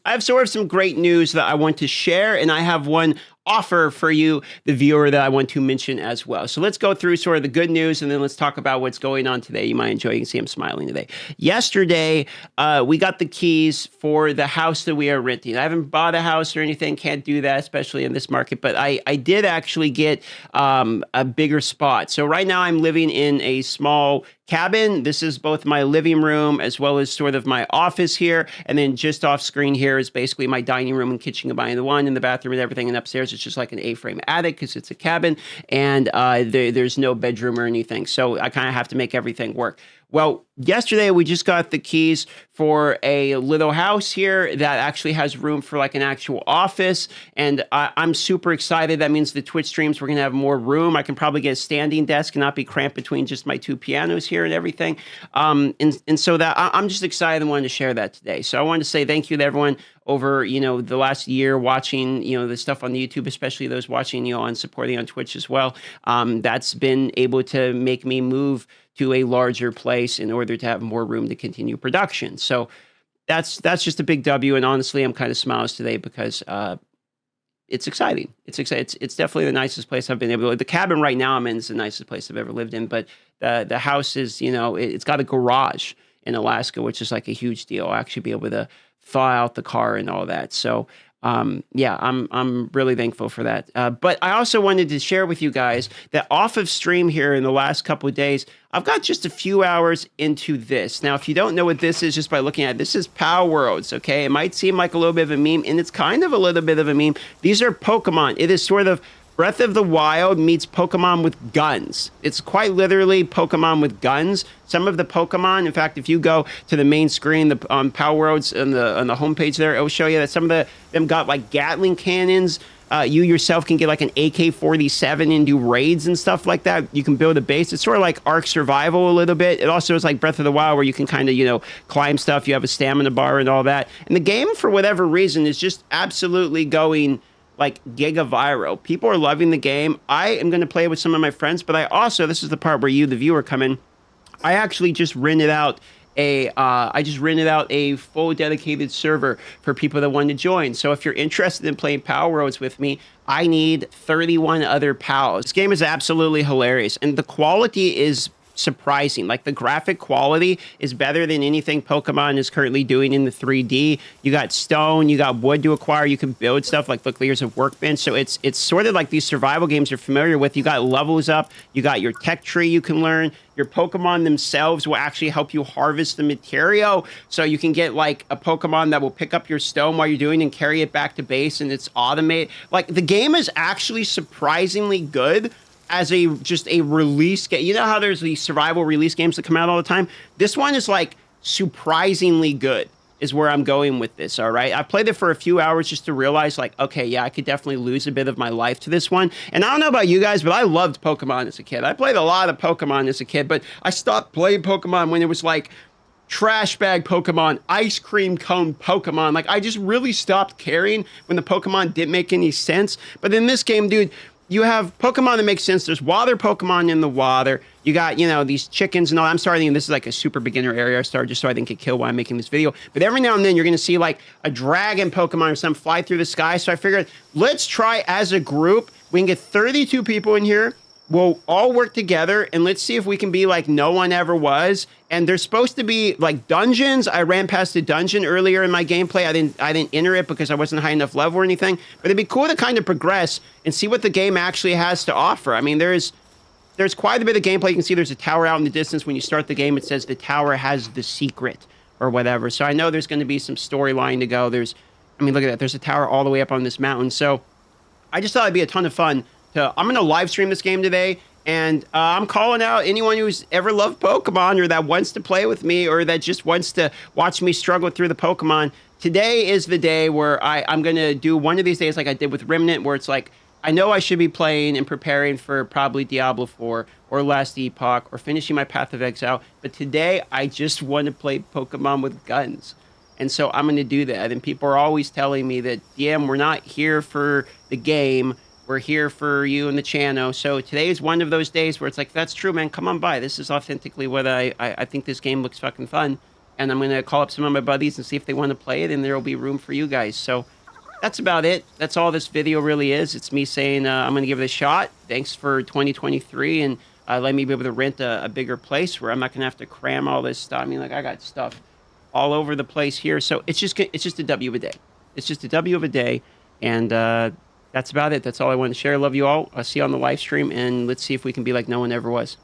I have sort of some great news that I want to share, and I have one offer for you, the viewer, that I want to mention as well. So let's go through sort of the good news, and then let's talk about what's going on today. You might enjoy. You can see I'm smiling today. Yesterday, we got the keys for the house that we are renting. I haven't bought a house or anything. Can't do that, especially in this market. But I did actually get a bigger spot. So right now I'm living in a small cabin. This is both my living room as well as sort of my office here. And then just off screen here is basically my dining room and kitchen combined in one, and the bathroom and everything. And upstairs it's just like an A-frame attic because it's a cabin, and there's no bedroom or anything. So I kind of have to make everything work. Well, yesterday we just got the keys for a little house here that actually has room for like an actual office, and I'm super excited. That means the Twitch streams, we're going to have more room. I can probably get a standing desk and not be cramped between just my two pianos here and everything. And so that I'm just excited and wanted to share that today. So I wanted to say thank you to everyone over, the last year watching, the stuff on the YouTube, especially those watching, and supporting on Twitch as well. That's been able to make me move to a larger place in order to have more room to continue production. So that's just a big W. And honestly, I'm kind of smiles today because it's exciting. It's exciting. It's definitely the nicest place I've been able to live. The cabin right now I'm in is the nicest place I've ever lived in. But the house is, it's got a garage in Alaska, which is like a huge deal. I'll actually be able to thaw out the car and all that. So yeah, I'm really thankful for that. But I also wanted to share with you guys that off of stream here in the last couple of days, I've got just a few hours into this. Now, if you don't know what this is just by looking at it, this is Palworld, okay? It might seem like a little bit of a meme, and it's kind of a little bit of a meme. These are Pokemon. It is sort of Breath of the Wild meets Pokemon with guns. It's quite literally Pokemon with guns. Some of the Pokemon, in fact, if you go to the main screen, the Palworld's on the homepage there, it'll show you that some of them got like Gatling cannons. You yourself can get like an AK-47 and do raids and stuff like that. You can build a base. It's sort of like Ark Survival a little bit. It also is like Breath of the Wild where you can kind of, climb stuff. You have a stamina bar and all that. And the game, for whatever reason, is just absolutely going like giga viral. People are loving the game. I am going to play with some of my friends, but I also, this is the part where you, the viewer, come in. I actually just rented out a full dedicated server for people that want to join. So if you're interested in playing Palworlds with me, I need 31 other pals. This game is absolutely hilarious, and the quality is surprising. Like, the graphic quality is better than anything Pokemon is currently doing in the 3D. You got stone, you got wood to acquire, you can build stuff. Like, look, here's a workbench. So it's sort of like these survival games you're familiar with. You got levels up, you got your tech tree you can learn. Your Pokemon themselves will actually help you harvest the material. So you can get like a Pokemon that will pick up your stone while you're doing and carry it back to base, and it's automated. Like, the game is actually surprisingly good as just a release game. You know how there's these survival release games that come out all the time? This one is like surprisingly good is where I'm going with this, all right? I played it for a few hours just to realize, like, okay, yeah, I could definitely lose a bit of my life to this one. And I don't know about you guys, but I loved Pokemon as a kid. I played a lot of Pokemon as a kid, but I stopped playing Pokemon when it was like trash bag Pokemon, ice cream cone Pokemon. Like, I just really stopped caring when the Pokemon didn't make any sense. But in this game, dude, you have Pokemon that make sense. There's water Pokemon in the water. You got, these chickens and all. I'm starting, this is like a super beginner area I started just so I didn't get killed while I'm making this video. But every now and then you're going to see like a dragon Pokemon or something fly through the sky. So I figured, let's try as a group. We can get 32 people in here. We'll all work together, and let's see if we can be like no one ever was. And there's supposed to be like dungeons. I ran past a dungeon earlier in my gameplay. I didn't enter it because I wasn't high enough level or anything. But it'd be cool to kind of progress and see what the game actually has to offer. I mean, there's quite a bit of gameplay. You can see there's a tower out in the distance. When you start the game, it says the tower has the secret or whatever. So I know there's going to be some storyline to go. Look at that. There's a tower all the way up on this mountain. So I just thought it'd be a ton of fun. I'm going to live stream this game today, and I'm calling out anyone who's ever loved Pokemon or that wants to play with me or that just wants to watch me struggle through the Pokemon. Today is the day where I'm going to do one of these days like I did with Remnant, where it's like, I know I should be playing and preparing for probably Diablo 4 or Last Epoch or finishing my Path of Exile, but today I just want to play Pokemon with guns. And so I'm going to do that. And people are always telling me that, DM, we're not here for the game. We're here for you and the channel. So today is one of those days where it's like, that's true, man. Come on by. This is authentically what I think this game looks fucking fun. and I'm going to call up some of my buddies and see if they want to play it, and there will be room for you guys. So that's about it. That's all this video really is. It's me saying I'm going to give it a shot. Thanks for 2023, and let me be able to rent a bigger place where I'm not going to have to cram all this stuff. I mean, like I got stuff all over the place here, so it's just a W of a day. It's just a W of a day, and that's about it. That's all I wanted to share. I love you all. I'll see you on the live stream, and let's see if we can be like no one ever was.